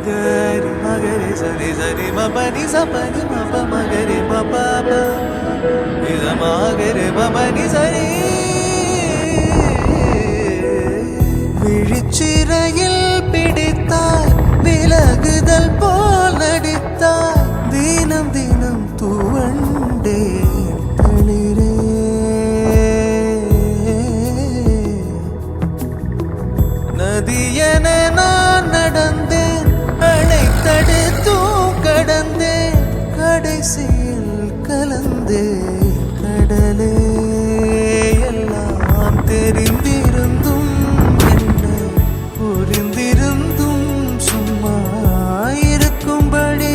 gari magare sari sari ma pani sa pani ma pa magare ma pa pa ni sa magare ma pani sari விழிச்சிறையில் பிடித்தாய் விலகுதல் போல் நடித்தாய் தினம் தினம் துவண்டே தளிரே நதியென நான் நடந்தேன் அணைத்தடுத்தும் கடந்தேன் கடைசியில் கலந்தே கடலே எல்லாம் தெரிந்திருந்தும் புரிந்திருந்தும் சும்மா இருக்கும்படி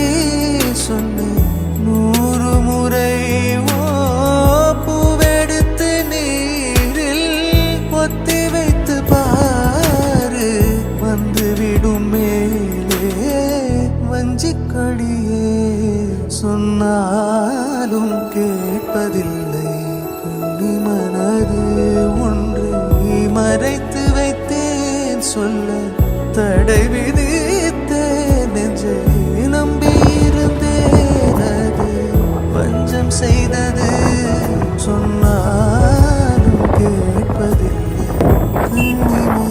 சொன்னேன் 100 முறை பூவெடுத்து நீரில் பொத்தி வைத்து பாரு வந்துவிடும் மேலே வஞ்சிக்கொடியே சொன்னாலும் கேட்பதில்லை கண்ணி மனது ஒன்றை மறைத்து வைத்தேன் சொல்ல தடை விதித்தேன் நெஞ்சை நம்பியிருந்தேன் அது பஞ்சம் செய்தது சொன்னாலும் கேட்பதில்லை கண்ணிமை